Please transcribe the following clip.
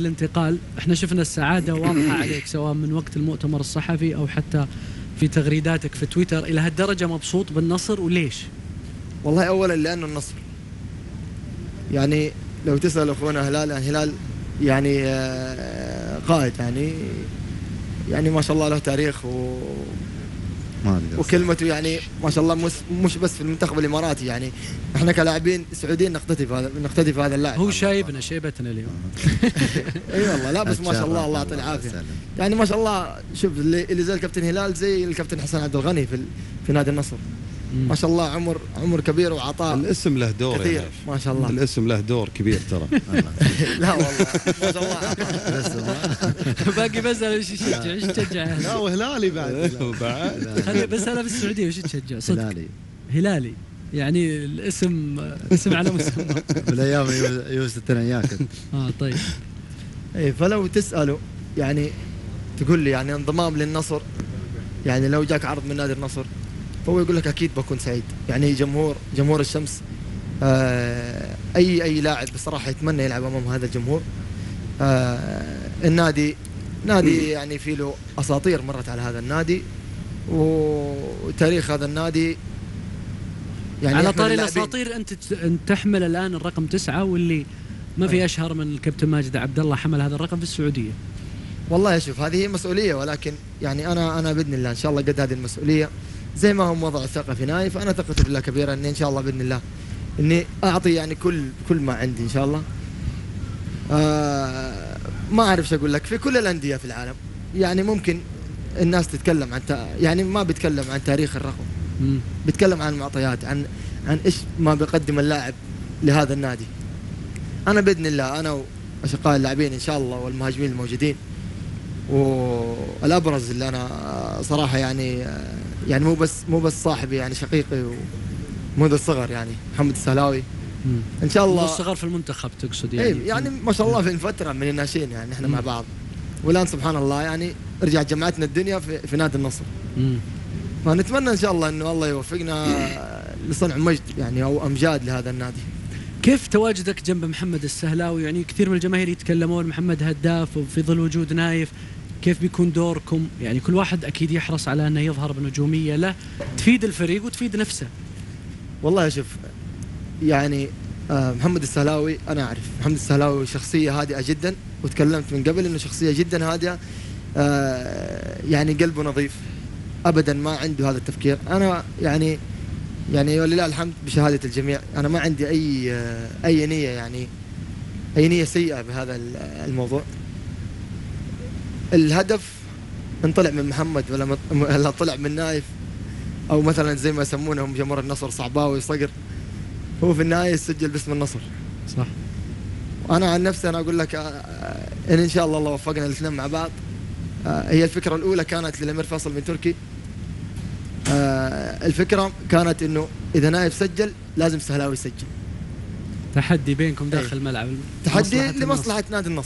الانتقال احنا شفنا السعادة واضحة عليك سواء من وقت المؤتمر الصحفي او حتى في تغريداتك في تويتر. الى هالدرجة مبسوط بالنصر وليش؟ والله اولا لانه النصر يعني لو تسأل اخونا هلال يعني قائد يعني ما شاء الله له تاريخ وكلمته يعني ما شاء الله مش بس في المنتخب الاماراتي، يعني احنا كلاعبين سعوديين نقتدي في هذا اللاعب. هو شايبنا شيبتنا اليوم. اي والله لا بس ما شاء الله الله يعطيه العافيه، يعني ما شاء الله. شوف اللي زي الكابتن هلال زي الكابتن حسن عبد الغني في نادي النصر، ما شاء الله عمر كبير وعطاء. الاسم له دور كثير ما شاء الله. الاسم له دور كبير ترى. لا والله ما شاء الله. باقي بسأل ايش يشجع؟ ايش تشجع؟ لا وهلالي بعد. بس انا في السعودية وش تشجع؟ صدق هلالي يعني الاسم اسم على مسمى. بالايام يوسف الثنياك. طيب. اي فلو تسأله يعني تقول لي يعني انضمام للنصر، يعني لو جاك عرض من نادي النصر فهو يقول لك اكيد بكون سعيد. يعني جمهور الشمس اي لاعب بصراحه يتمنى يلعب امام هذا الجمهور. النادي نادي يعني في له اساطير مرت على هذا النادي وتاريخ هذا النادي. يعني على طاري الاساطير انت تحمل الان الرقم 9 واللي ما في اشهر من الكابتن ماجد عبد الله حمل هذا الرقم في السعوديه. والله شوف هذه هي مسؤوليه، ولكن يعني انا باذن الله ان شاء الله قد هذه المسؤوليه زي ما هم وضعوا الثقه في نايف. انا ثقتي بالله كبيره اني ان شاء الله باذن الله اني اعطي يعني كل ما عندي ان شاء الله. ما اعرف ايش اقول لك، في كل الانديه في العالم يعني ممكن الناس تتكلم عن يعني ما بيتكلم عن تاريخ الرقم، بيتكلم عن المعطيات، عن ايش ما بيقدم اللاعب لهذا النادي. انا باذن الله انا واشقاء اللاعبين ان شاء الله والمهاجمين الموجودين والابرز اللي انا صراحه يعني مو بس صاحبي يعني شقيقي منذ الصغر يعني محمد السهلاوي ان شاء الله. منذ الصغر في المنتخب تقصد يعني؟ يعني ما شاء الله في الفتره من الناشئين يعني احنا مع بعض، والان سبحان الله يعني رجعت جمعتنا الدنيا في نادي النصر. فنتمنى ان شاء الله انه الله يوفقنا لصنع مجد يعني او امجاد لهذا النادي. كيف تواجدك جنب محمد السهلاوي؟ يعني كثير من الجماهير يتكلمون محمد هداف وفي ظل وجود نايف، كيف بيكون دوركم؟ يعني كل واحد اكيد يحرص على انه يظهر بنجوميه له تفيد الفريق وتفيد نفسه. والله شوف يعني محمد السهلاوي انا اعرف محمد السهلاوي شخصيه هادئه جدا، وتكلمت من قبل انه شخصيه جدا هادئه، يعني قلبه نظيف ابدا ما عنده هذا التفكير. انا يعني ولله الحمد بشهاده الجميع انا ما عندي اي نيه يعني اي نيه سيئه بهذا الموضوع. الهدف ان طلع من محمد ولا طلع من نايف او مثلا زي ما يسمونهم جمهور النصر صعباوي صقر، هو في النهايه يسجل باسم النصر. صح. وانا عن نفسي انا اقول لك ان شاء الله وفقنا الاثنين مع بعض. هي الفكره الاولى كانت للامير فيصل بن تركي. الفكره كانت انه اذا نايف سجل لازم السهلاوي يسجل. تحدي بينكم داخل الملعب، تحدي لمصلحه نادي النصر.